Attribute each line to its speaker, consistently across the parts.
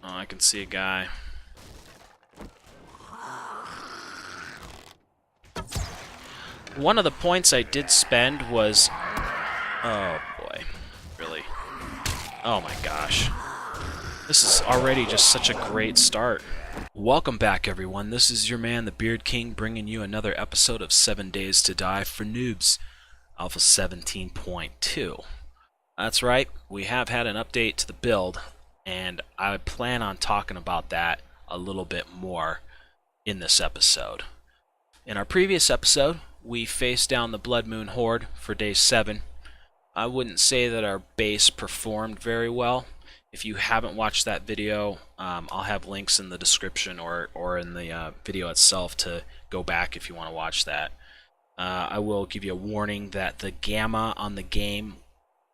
Speaker 1: Oh, I can see a guy. One of the points I did spend was... Oh, boy. Really? Oh, my gosh. This is already just such a great start. Welcome back, everyone. This is your man, the Beard King, bringing you another episode of 7 Days to Die for Noobs, Alpha 17.2. That's right, we have had an update to the build, and I plan on talking about that a little bit more in this episode. In our previous episode, we faced down the Blood Moon Horde for day 7. I wouldn't say that our base performed very well. If you haven't watched that video, I'll have links in the description or in the video itself to go back if you want to watch that. I will give you a warning that the gamma on the game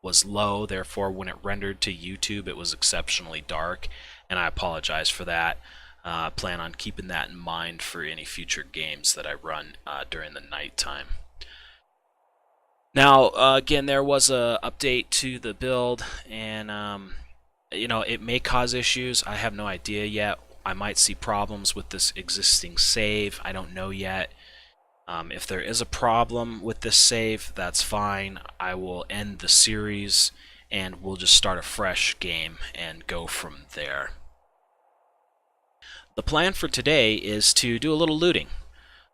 Speaker 1: was low, therefore when it rendered to YouTube it was exceptionally dark, and I apologize for that. I plan on keeping that in mind for any future games that I run during the nighttime. Now, again, there was a update to the build, and you know, it may cause issues. I have no idea yet. I might see problems with this existing save. I don't know yet. If there is a problem with this save, that's fine. I will end the series and we'll just start a fresh game and go from there. The plan for today is to do a little looting.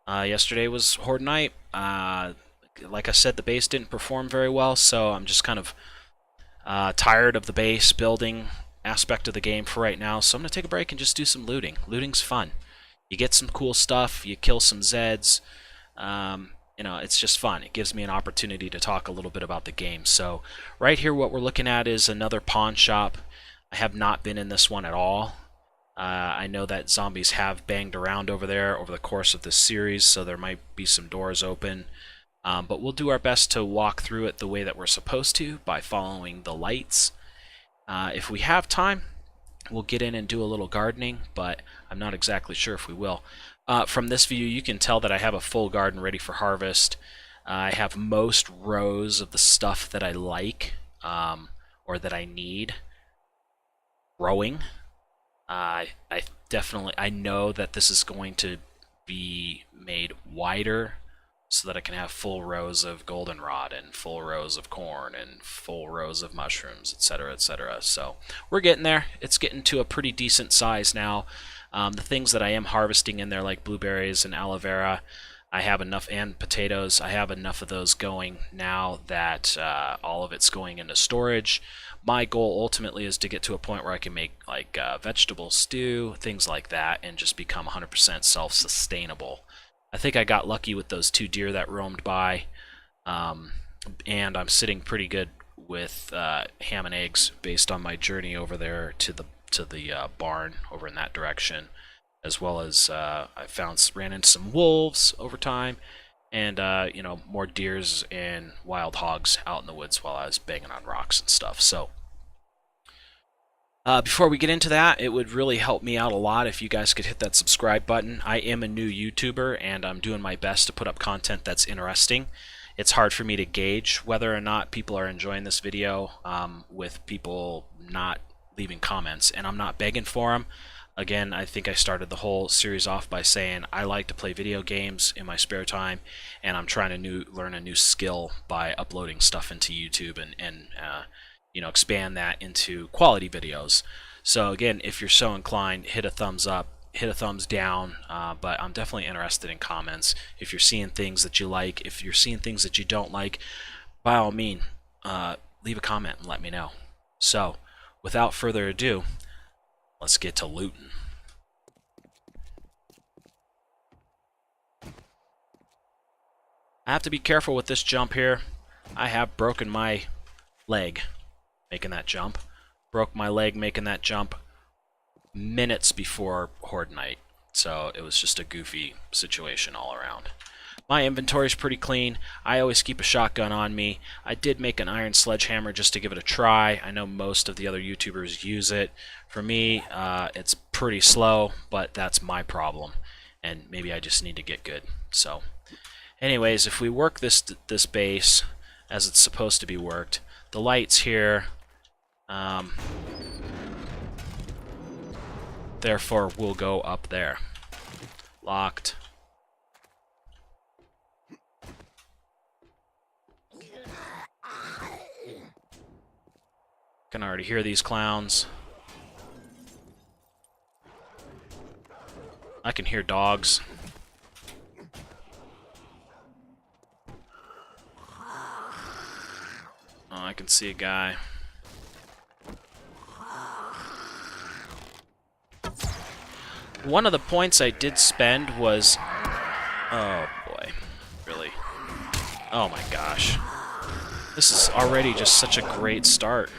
Speaker 1: Yesterday was Horde Night. Like I said, the base didn't perform very well, so I'm just kind of tired of the base building aspect of the game for right now, so I'm going to take a break and just do some looting. Looting's fun. You get some cool stuff, you kill some Zeds. You know, it's just fun. It gives me an opportunity to talk a little bit about the game. So right here what we're looking at is another pawn shop. I have not been in this one at all. I know that zombies have banged around over there over the course of this series, so there might be some doors open. But we'll do our best to walk through it the way that we're supposed to by following the lights. If we have time, we'll get in and do a little gardening, but I'm not exactly sure if we will. From this view, you can tell that I have a full garden ready for harvest. I have most rows of the stuff that I like, or that I need, growing. I know that this is going to be made wider so that I can have full rows of goldenrod and full rows of corn and full rows of mushrooms, etc., etc. So we're getting there. It's getting to a pretty decent size now. The things that I am harvesting in there, like blueberries and aloe vera, I have enough, and potatoes, I have enough of those going now that all of it's going into storage. My goal ultimately is to get to a point where I can make like vegetable stew, things like that, and just become 100% self-sustainable. I think I got lucky with those 2 deer that roamed by, and I'm sitting pretty good with ham and eggs based on my journey over there to the barn over in that direction, as well as I ran into some wolves over time, and you know, more deers and wild hogs out in the woods while I was banging on rocks and stuff. So before we get into that, it would really help me out a lot if you guys could hit that subscribe button. I am a new YouTuber, and I'm doing my best to put up content that's interesting. It's hard for me to gauge whether or not people are enjoying this video with people not leaving comments, and I'm not begging for them. Again, I think I started the whole series off by saying I like to play video games in my spare time, and I'm trying to learn a new skill by uploading stuff into YouTube and you know, expand that into quality videos. So again, if you're so inclined, hit a thumbs up, hit a thumbs down, but I'm definitely interested in comments. If you're seeing things that you like, if you're seeing things that you don't like, by all means, leave a comment and let me know. So without further ado, let's get to looting. I have to be careful with this jump here. I have broken my leg making that jump. Broke my leg making that jump minutes before Horde Night. So it was just a goofy situation all around. My inventory's pretty clean. I always keep a shotgun on me. I did make an iron sledgehammer just to give it a try. I know most of the other YouTubers use it. For me, it's pretty slow, but that's my problem. And maybe I just need to get good. So, anyways, if we work this base as it's supposed to be worked, the lights here, Therefore, we'll go up there. Locked. Can already hear these clowns. I can hear dogs. Oh, I can see a guy. One of the points I did spend was... Oh, boy. Really? Oh, my gosh. This is already just such a great start.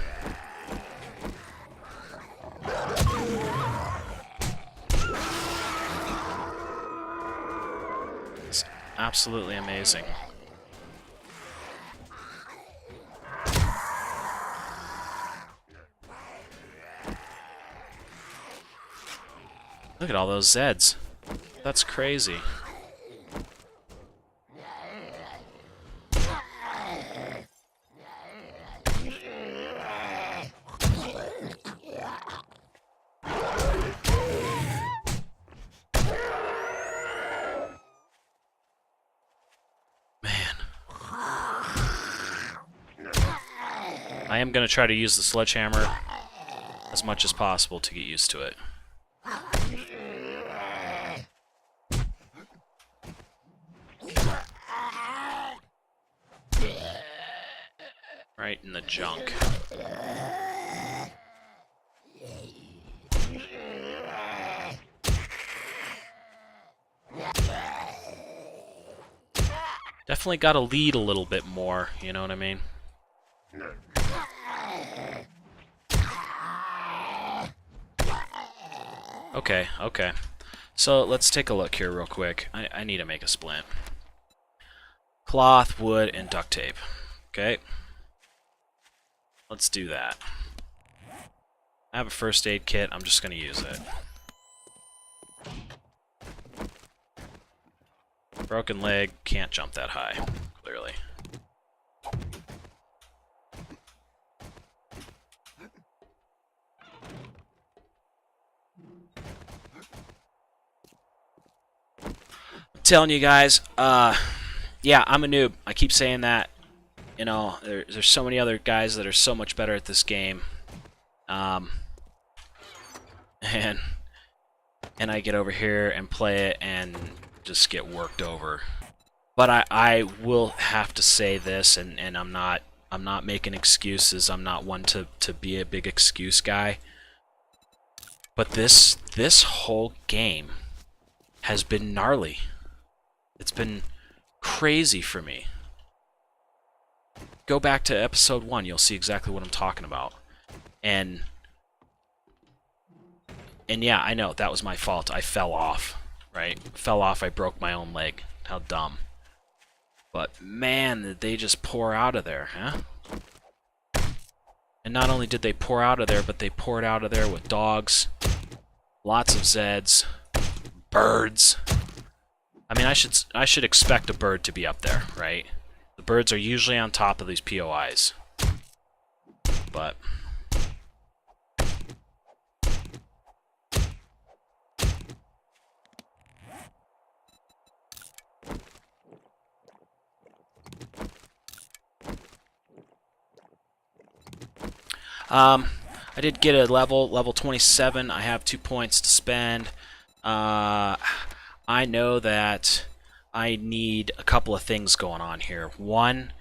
Speaker 1: It's absolutely amazing. Look at all those Zeds. That's crazy. Man. I am going to try to use the sledgehammer as much as possible to get used to it. Right in the junk. Definitely got to lead a little bit more, you know what I mean? Okay, okay. So let's take a look here real quick. I need to make a splint. Cloth, wood, and duct tape. Okay. Let's do that. I have a first aid kit. I'm just going to use it. Broken leg. Can't jump that high, clearly. I'm telling you guys, yeah, I'm a noob. I keep saying that. You know, there's so many other guys that are so much better at this game. And I get over here and play it and just get worked over. But I will have to say this, and I'm not making excuses. I'm not one to be a big excuse guy. But this whole game has been gnarly. It's been crazy for me. Go back to episode 1, you'll see exactly what I'm talking about. And yeah, I know, that was my fault. I fell off, right? Fell off, I broke my own leg. How dumb. But man, did they just pour out of there, huh? And not only did they pour out of there, but they poured out of there with dogs, lots of Zeds, birds. I mean, I should expect a bird to be up there, right? The birds are usually on top of these POIs. But I did get a level 27. I have 2 points to spend. I know that I need a couple of things going on here. One,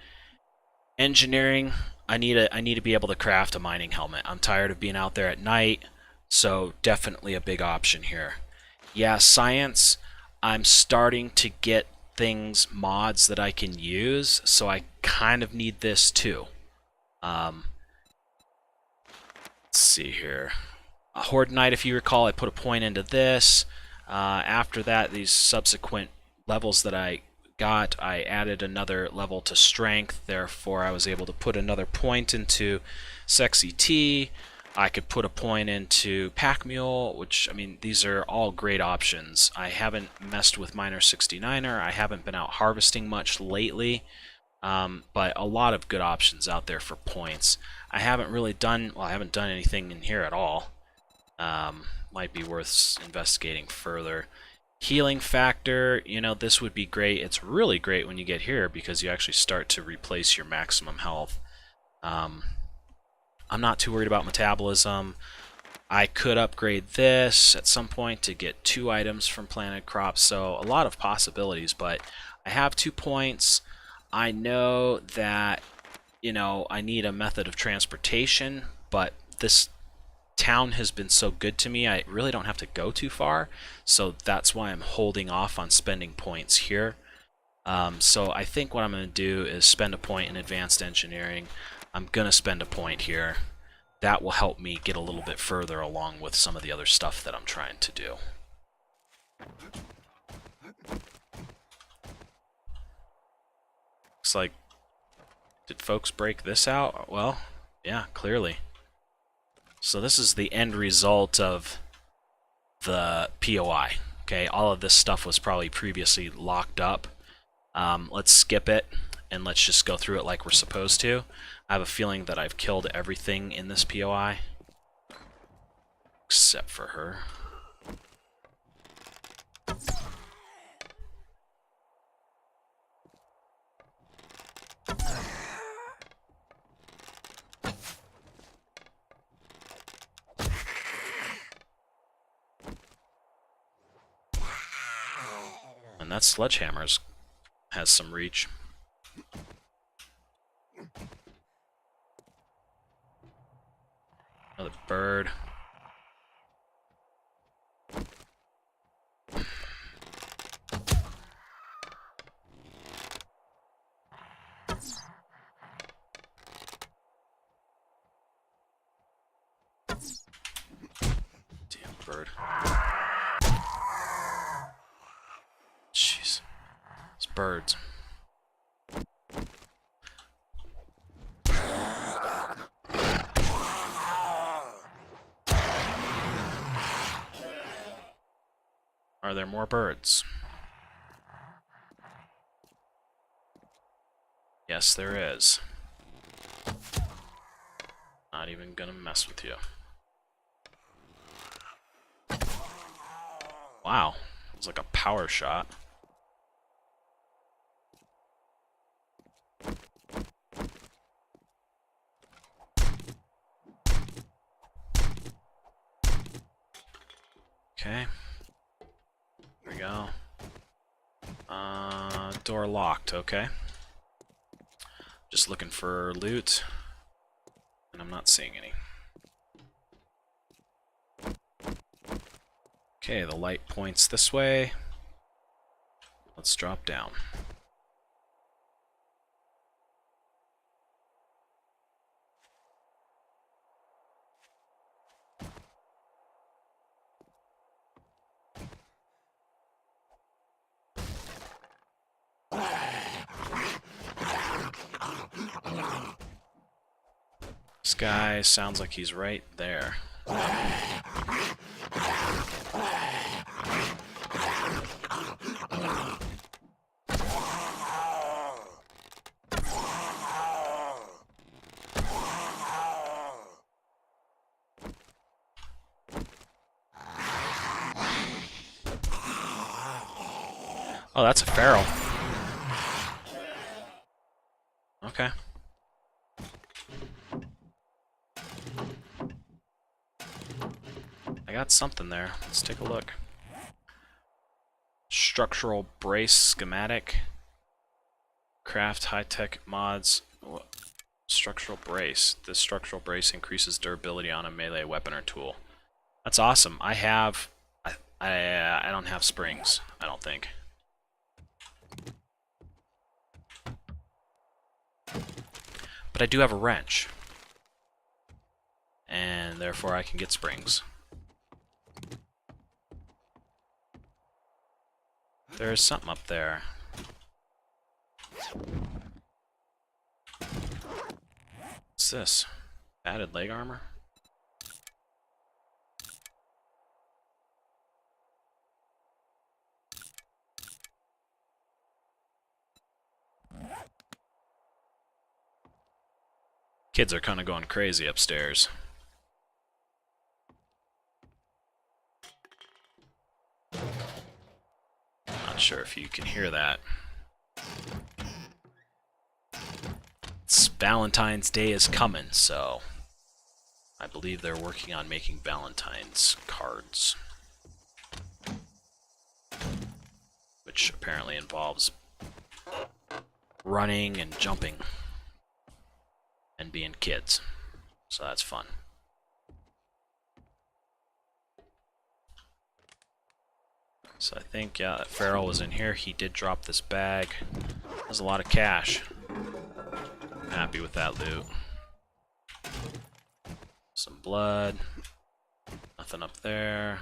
Speaker 1: engineering. I need to be able to craft a mining helmet. I'm tired of being out there at night, so definitely a big option here. Yeah, science. I'm starting to get mods that I can use, so I kind of need this too. Let's see here. A horde night, if you recall, I put a point into this. After that, these subsequent levels that I got, I added another level to strength. Therefore, I was able to put another point into sexy T. I could put a point into pack mule, which, I mean, these are all great options. I haven't messed with miner 69er. I haven't been out harvesting much lately, but a lot of good options out there for points. I haven't really done, well, I haven't done anything in here at all. Might be worth investigating further. Healing factor, you know, this would be great. It's really great when you get here because you actually start to replace your maximum health. I'm not too worried about metabolism. I could upgrade this at some point to get 2 items from planted crops, so a lot of possibilities, but I have 2 points. I know that, you know, I need a method of transportation, but this town has been so good to me, I really don't have to go too far, so that's why I'm holding off on spending points here. So I think what I'm going to do is spend a point in advanced engineering. I'm going to spend a point here. That will help me get a little bit further along with some of the other stuff that I'm trying to do. Looks like, did folks break this out? Well, yeah, clearly. So this is the end result of the POI. Okay, all of this stuff was probably previously locked up. Let's skip it and let's just go through it like we're supposed to. I have a feeling that I've killed everything in this POI. Except for her. And that sledgehammer has some reach. Another bird. Damn bird. Jeez. It's birds. Are there more birds? Yes, there is. Not even gonna mess with you. Wow. It was like a power shot. Okay. There we go. Door locked, okay. Just looking for loot, and I'm not seeing any. Okay, the light points this way. Let's drop down. This guy sounds like he's right there. Oh, that's a feral. Okay. I got something there. Let's take a look. Structural brace schematic. Craft high-tech mods. Structural brace. This structural brace increases durability on a melee weapon or tool. That's awesome. I don't have springs, I don't think. But I do have a wrench. And therefore I can get springs. There's something up there. What's this? Added leg armor? Kids are kind of going crazy upstairs. Not sure if you can hear that. Valentine's Day is coming, so I believe they're working on making Valentine's cards, which apparently involves running and jumping and being kids. So that's fun. So I think, yeah, that Feral was in here. He did drop this bag. There's a lot of cash. I'm happy with that loot. Some blood. Nothing up there.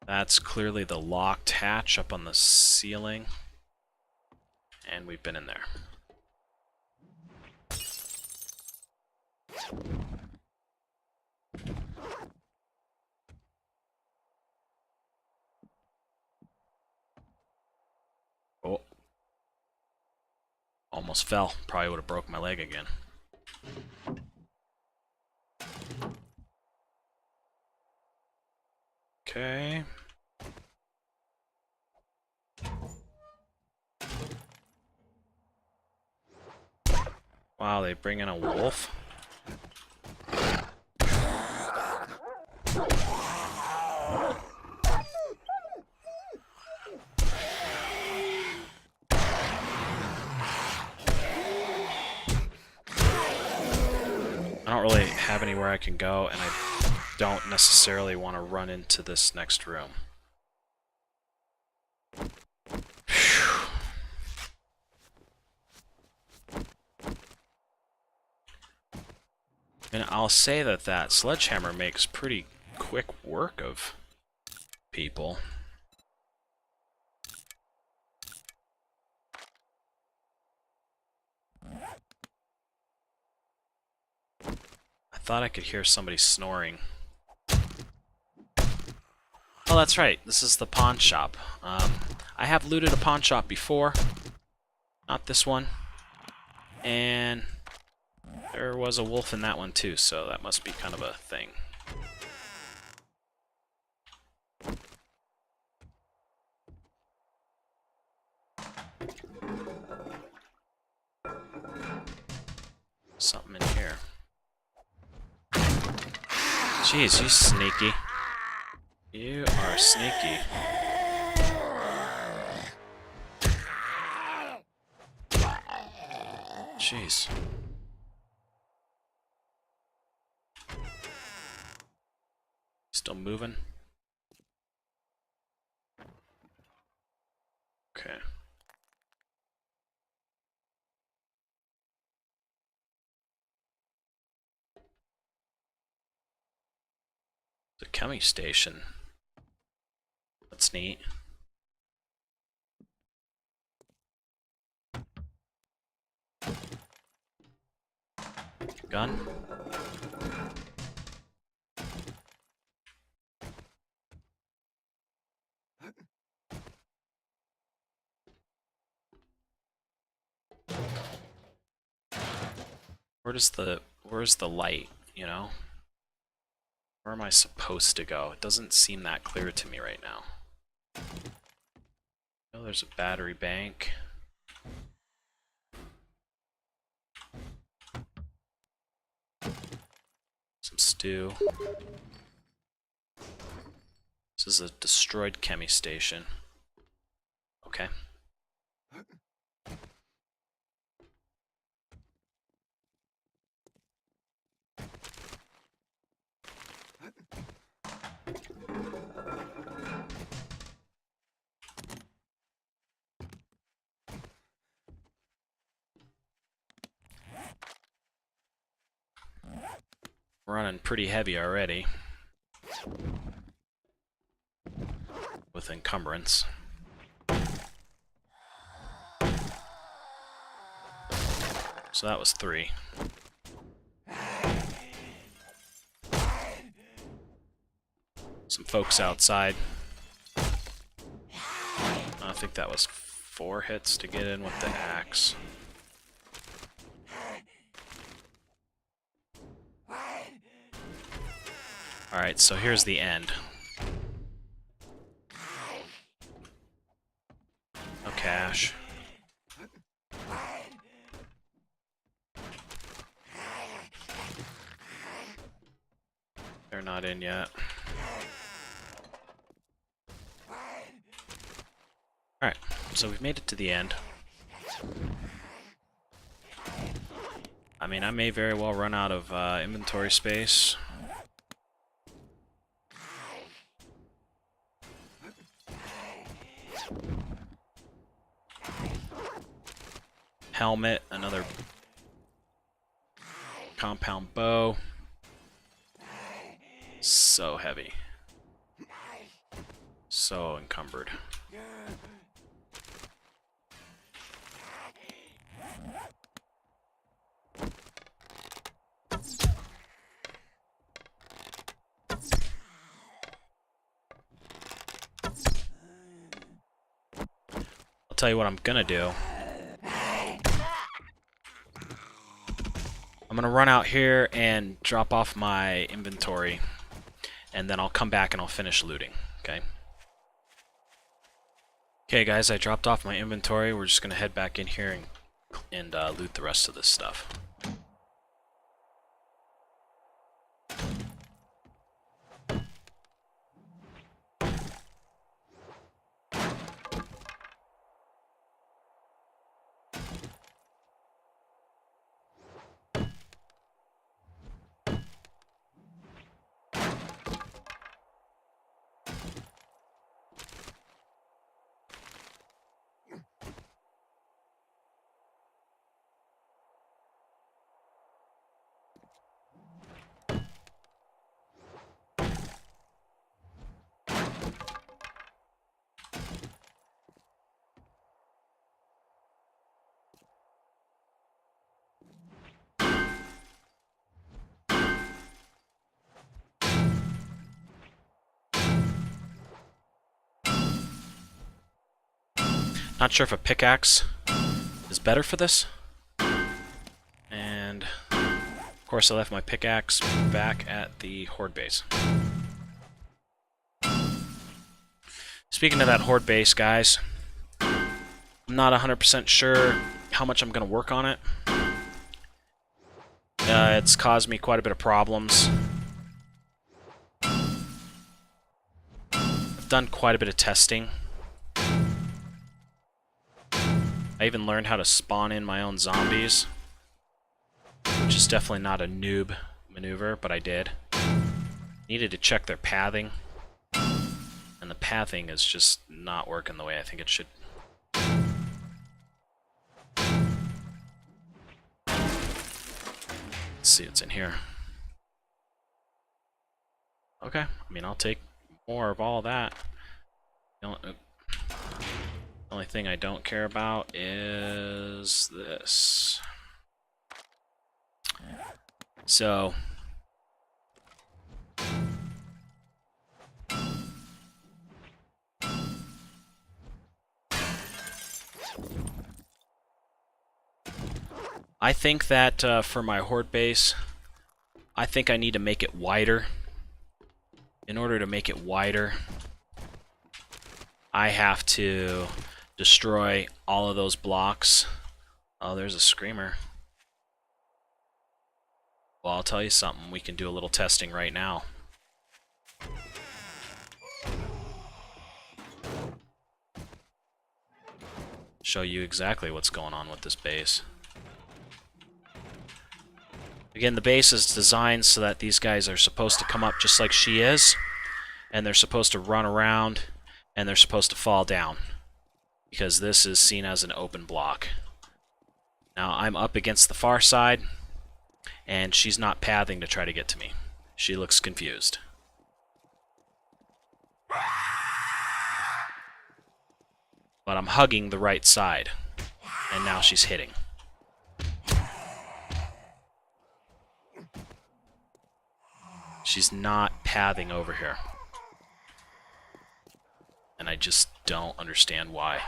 Speaker 1: That's clearly the locked hatch up on the ceiling. And we've been in there. Oh. Almost fell. Probably would have broke my leg again. Okay. Wow, they bring in a wolf? I don't really have anywhere I can go, and I don't necessarily want to run into this next room. Phew. And I'll say that that sledgehammer makes pretty quick work of people. I thought I could hear somebody snoring. Oh, that's right. This is the pawn shop. I have looted a pawn shop before. Not this one. And there was a wolf in that one too, so that must be kind of a thing. Something in here. Jeez, you sneaky. You are sneaky. Jeez. Still moving? Okay. The chemi station. That's neat. Gun. Where's the light, you know? Where am I supposed to go? It doesn't seem that clear to me right now. Oh, there's a battery bank. Some stew. This is a destroyed chemi station. Okay. We're running pretty heavy already. With encumbrance. So that was 3. Some folks outside. I think that was 4 hits to get in with the axe. Alright, so here's the end. They're not in yet. Alright, so we've made it to the end. I mean, I may very well run out of inventory space. Helmet, another compound bow. So heavy. So encumbered. I'll tell you what I'm gonna do. I'm gonna run out here and drop off my inventory, and then I'll come back and I'll finish looting, okay? Okay guys, I dropped off my inventory. We're just gonna head back in here and loot the rest of this stuff. Not sure if a pickaxe is better for this. And of course I left my pickaxe back at the horde base. Speaking of that horde base, guys, I'm not 100% sure how much I'm going to work on it. It's caused me quite a bit of problems. I've done quite a bit of testing. I even learned how to spawn in my own zombies, which is definitely not a noob maneuver, but I did. Needed to check their pathing, and the pathing is just not working the way I think it should. Let's see what's in here. Okay, I mean, I'll take more of all that. The only thing I don't care about is this. So I think that for my horde base, I think I need to make it wider. In order to make it wider, I have to destroy all of those blocks. Oh, there's a screamer. Well, I'll tell you something. We can do a little testing right now. Show you exactly what's going on with this base. Again, the base is designed so that these guys are supposed to come up just like she is, and they're supposed to run around, and they're supposed to fall down, because this is seen as an open block. Now, I'm up against the far side, and she's not pathing to try to get to me. She looks confused. But I'm hugging the right side, and now she's hitting. She's not pathing over here. And I just don't understand why.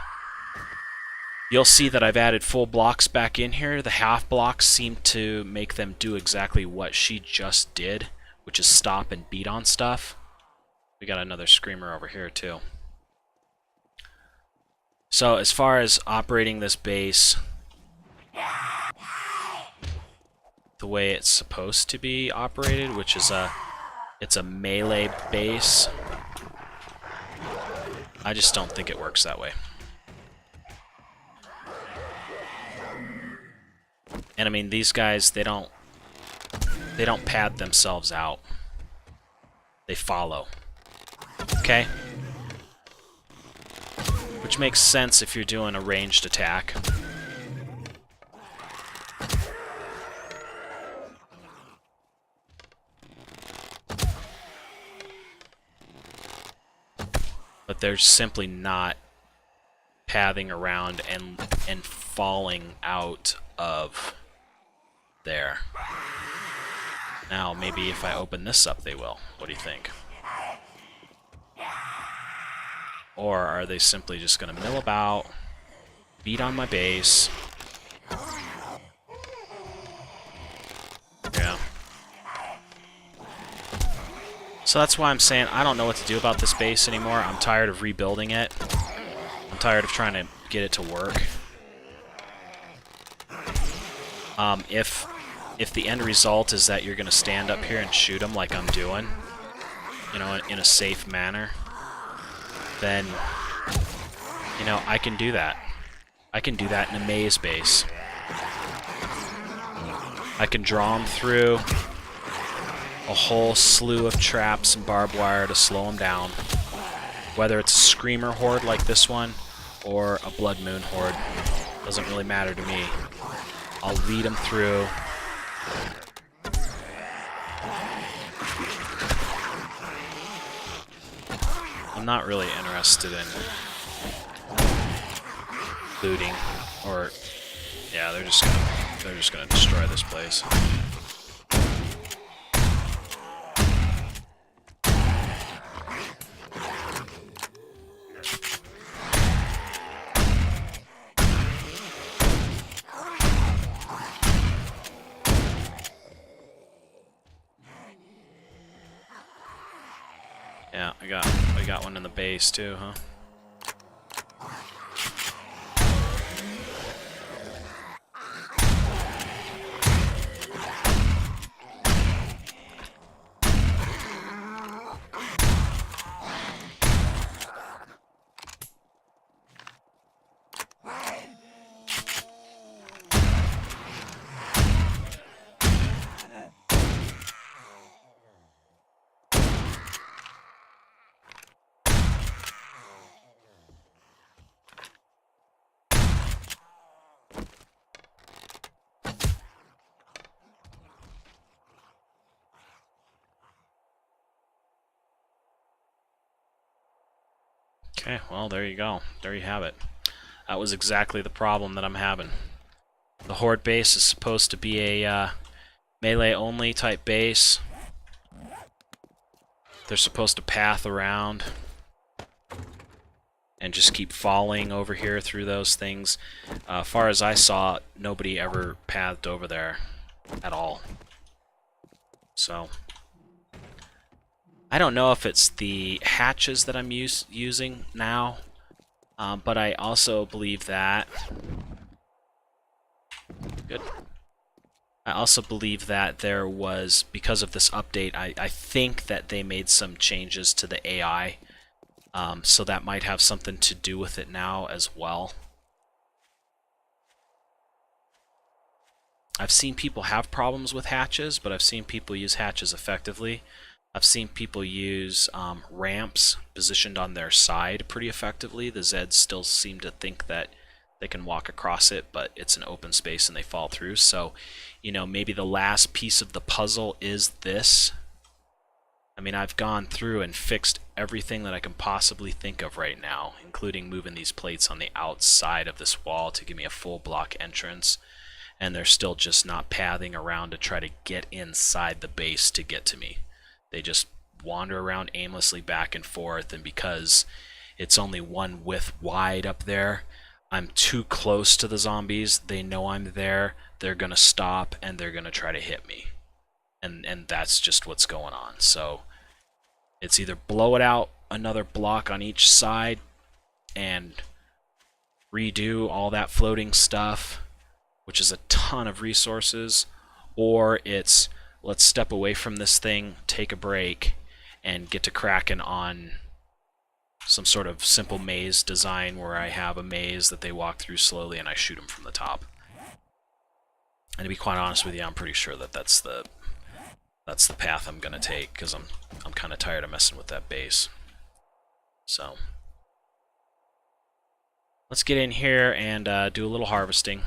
Speaker 1: You'll see that I've added full blocks back in here. The half blocks seem to make them do exactly what she just did, which is stop and beat on stuff. We got another screamer over here too. So as far as operating this base the way it's supposed to be operated, which is it's a melee base. I just don't think it works that way. And I mean, these guys, they don't pad themselves out. They follow. Okay? Which makes sense if you're doing a ranged attack. But they're simply not pathing around and falling out of there. Now, maybe if I open this up, they will. What do you think? Or are they simply just going to mill about, beat on my base? Yeah. So that's why I'm saying I don't know what to do about this base anymore. I'm tired of rebuilding it. I'm tired of trying to get it to work. If the end result is that you're going to stand up here and shoot them like I'm doing, you know, in a safe manner, then, you know, I can do that. I can do that in a maze base. I can draw them through a whole slew of traps and barbed wire to slow them down. Whether it's a screamer horde like this one or a blood moon horde, doesn't really matter to me. I'll lead them through. I'm not really interested in looting, or yeah, they're just gonna destroy this place. Yeah, we got one in the base too, huh? Okay, well, there you go. There you have it. That was exactly the problem that I'm having. The horde base is supposed to be a melee-only type base. They're supposed to path around and just keep falling over here through those things. Far as I saw, nobody ever pathed over there at all. So I don't know if it's the hatches that I'm using now, but I also believe that... Good. I also believe that there was, because of this update, I think that they made some changes to the AI, so that might have something to do with it now as well. I've seen people have problems with hatches, but I've seen people use hatches effectively. I've seen people use ramps positioned on their side pretty effectively. The Zeds still seem to think that they can walk across it, but it's an open space and they fall through. So, you know, maybe the last piece of the puzzle is this. I mean, I've gone through and fixed everything that I can possibly think of right now, including moving these plates on the outside of this wall to give me a full block entrance. And they're still just not pathing around to try to get inside the base to get to me. They just wander around aimlessly back and forth, and because it's only one width wide up there, I'm too close to the zombies. They know I'm there. They're going to stop, and they're going to try to hit me. And that's just what's going on. So it's either blow it out another block on each side and redo all that floating stuff, which is a ton of resources, or it's let's step away from this thing, take a break, and get to cracking on some sort of simple maze design where I have a maze that they walk through slowly and I shoot them from the top. And to be quite honest with you, I'm pretty sure that that's the path I'm gonna take, because I'm kind of tired of messing with that base. So let's get in here and do a little harvesting.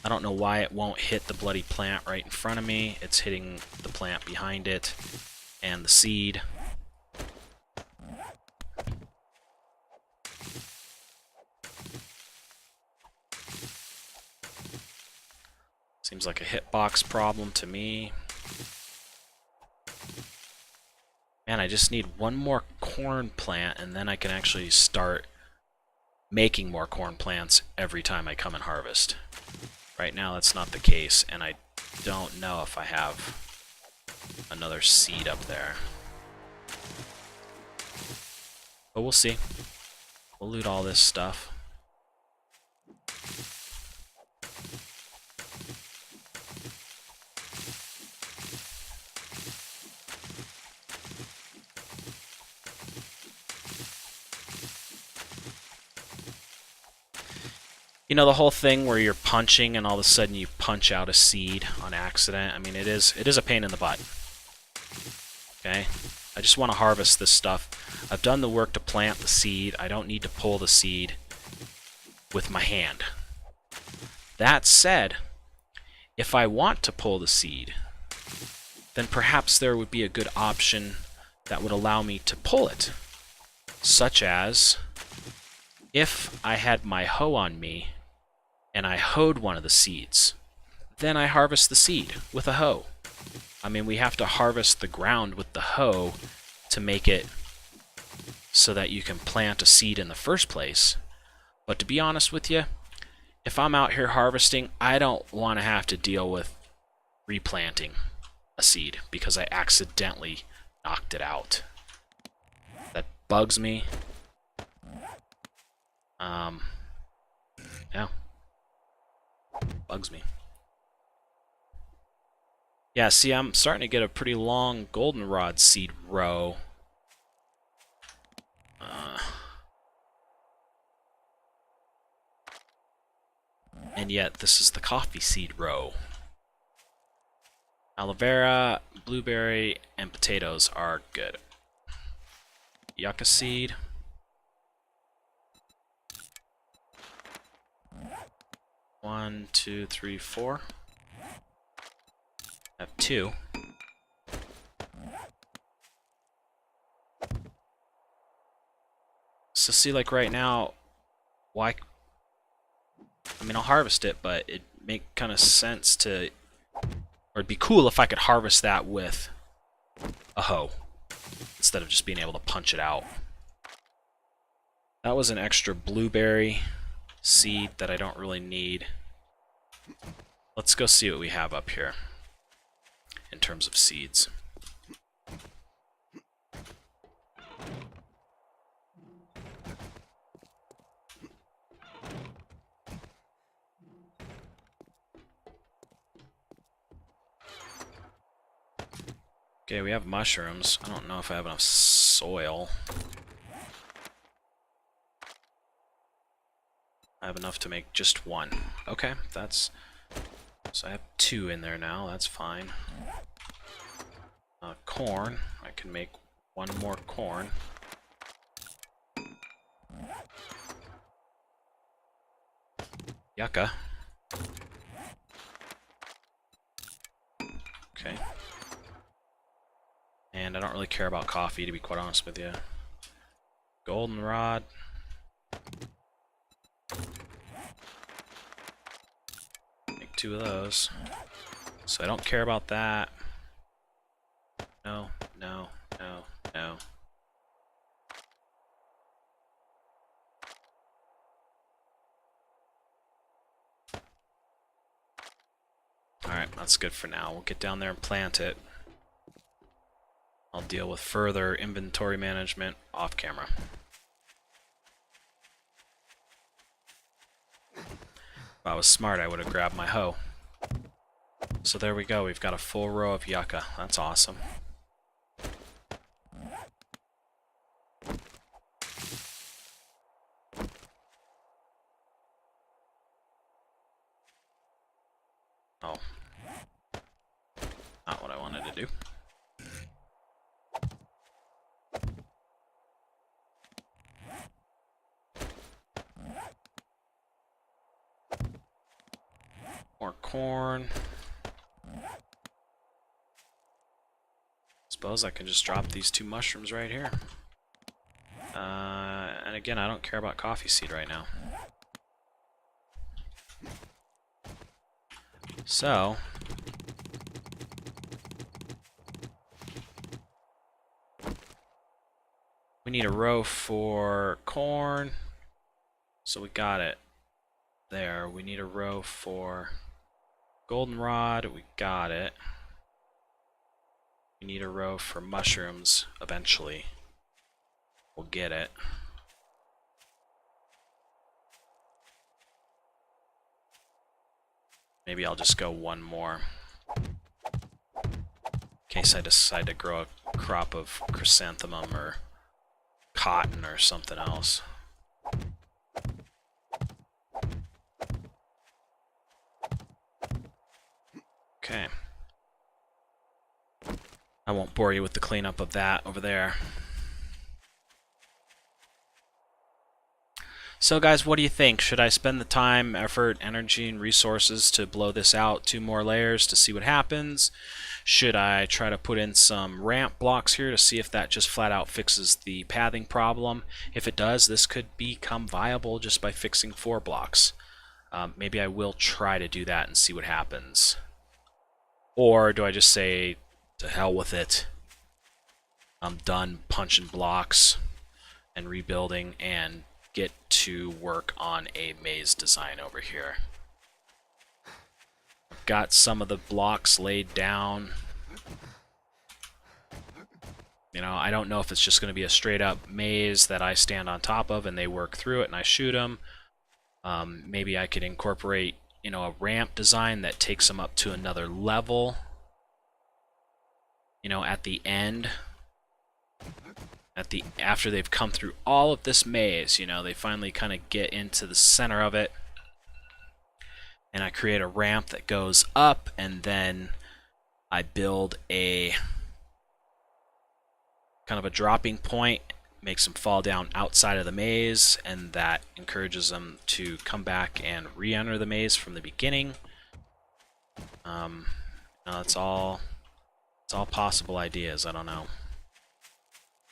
Speaker 1: I don't know why it won't hit the bloody plant right in front of me. It's hitting the plant behind it and the seed. Seems like a hitbox problem to me. Man, I just need one more corn plant and then I can actually start making more corn plants every time I come and harvest. Right now that's not the case, and I don't know if I have another seed up there. But we'll see. We'll loot all this stuff. You know, the whole thing where you're punching and all of a sudden you punch out a seed on accident, I mean, it is a pain in the butt. Okay? I just want to harvest this stuff. I've done the work to plant the seed. I don't need to pull the seed with my hand. That said, if I want to pull the seed, then perhaps there would be a good option that would allow me to pull it. Such as, if I had my hoe on me, and I hoed one of the seeds, then I harvest the seed with a hoe. I mean, we have to harvest the ground with the hoe to make it so that you can plant a seed in the first place. But to be honest with you, if I'm out here harvesting, I don't want to have to deal with replanting a seed because I accidentally knocked it out. That bugs me. Yeah. Bugs me. Yeah, see, I'm starting to get a pretty long goldenrod seed row. And yet, this is the coffee seed row. Aloe vera, blueberry, and potatoes are good. Yucca seed. One, two, three, four. I have two. So see, like right now, why? I mean, I'll harvest it, but it'd make kind of sense to, or it'd be cool if I could harvest that with a hoe instead of just being able to punch it out. That was an extra blueberry seed that I don't really need. Let's go see what we have up here in terms of seeds. Okay, we have mushrooms. I don't know if I have enough soil. I have enough to make just one. Okay, that's... So I have two in there now, that's fine. Corn. I can make one more corn. Yucca. Okay. And I don't really care about coffee, to be quite honest with you. Goldenrod. Make two of those. So I don't care about that. No, no, no, no. Alright, that's good for now. We'll get down there and plant it. I'll deal with further inventory management off camera. If I was smart, I would have grabbed my hoe. So there we go, we've got a full row of yucca. That's awesome. Oh. Not what I wanted to do. More corn. Suppose I can just drop these 2 mushrooms right here. And again, I don't care about coffee seed right now. So, we need a row for corn. So we got it there. We need a row for goldenrod. We got it. We need a row for mushrooms eventually. We'll get it. Maybe I'll just go 1 more. In case I decide to grow a crop of chrysanthemum or cotton or something else. Okay. I won't bore you with the cleanup of that over there. So guys, what do you think? Should I spend the time, effort, energy, and resources to blow this out 2 more layers to see what happens? Should I try to put in some ramp blocks here to see if that just flat out fixes the pathing problem? If it does, this could become viable just by fixing 4 blocks. Maybe I will try to do that and see what happens. Or do I just say, to hell with it, I'm done punching blocks and rebuilding and get to work on a maze design over here. I've got some of the blocks laid down. You know, I don't know if it's just going to be a straight up maze that I stand on top of and they work through it and I shoot them. Maybe I could incorporate, you know, a ramp design that takes them up to another level. You know, at the end. After they've come through all of this maze, you know, they finally kind of get into the center of it. And I create a ramp that goes up, and then I build a kind of a dropping point, makes them fall down outside of the maze, and that encourages them to come back and re-enter the maze from the beginning. It's all possible ideas. I don't know.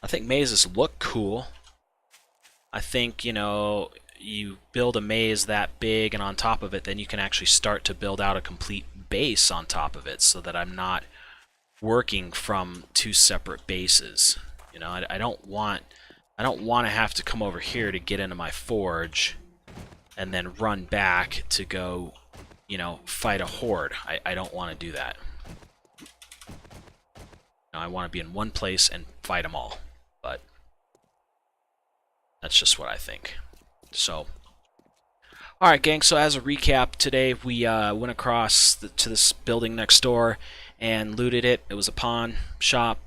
Speaker 1: I think mazes look cool. I think, you know, you build a maze that big and on top of it, then you can actually start to build out a complete base on top of it so that I'm not working from 2 separate bases. You know, I don't want to have to come over here to get into my forge and then run back to go, you know, fight a horde. I don't want to do that. I want to be in one place and fight them all. But that's just what I think. So, alright gang, so as a recap, today we went across to this building next door and looted it. It was a pawn shop.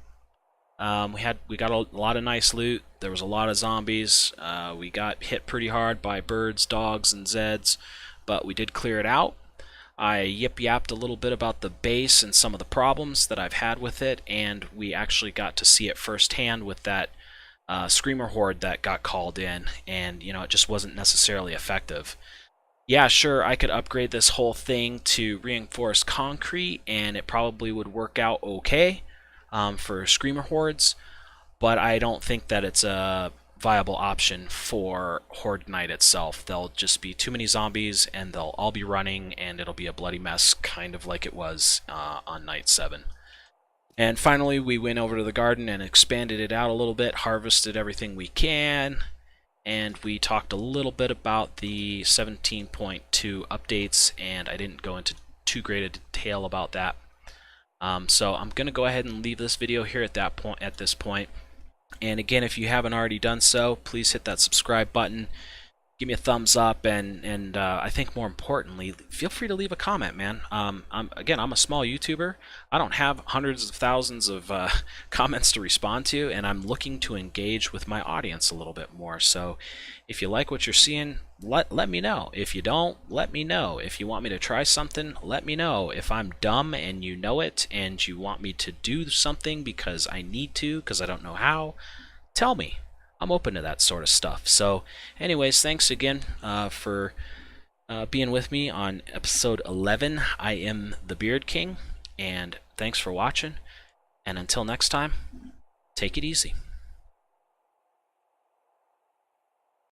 Speaker 1: We got a lot of nice loot. There was a lot of zombies. We got hit pretty hard by birds, dogs, and Zeds, but we did clear it out. I yip-yapped a little bit about the base and some of the problems that I've had with it, and we actually got to see it firsthand with that screamer horde that got called in, and you know, it just wasn't necessarily effective. Yeah, sure, I could upgrade this whole thing to reinforced concrete, and it probably would work out okay for screamer hordes, but I don't think that it's a viable option for Horde Night itself. There'll just be too many zombies and they'll all be running and it'll be a bloody mess, kind of like it was on Night 7. And finally we went over to the garden and expanded it out a little bit, harvested everything we can, and we talked a little bit about the 17.2 updates, and I didn't go into too great a detail about that. So I'm going to go ahead and leave this video here at this point. And again, if you haven't already done so, please hit that subscribe button. give me a thumbs up, and I think more importantly, feel free to leave a comment, man. I'm a small YouTuber. I don't have hundreds of thousands of comments to respond to, and I'm looking to engage with my audience a little bit more. So if you like what you're seeing, let me know. If you don't, let me know. If you want me to try something, let me know. If I'm dumb and you know it and you want me to do something because I need to, because I don't know how, tell me. I'm open to that sort of stuff. So, anyways, thanks again for being with me on episode 11. I am the Beard King, and thanks for watching. And until next time, take it easy.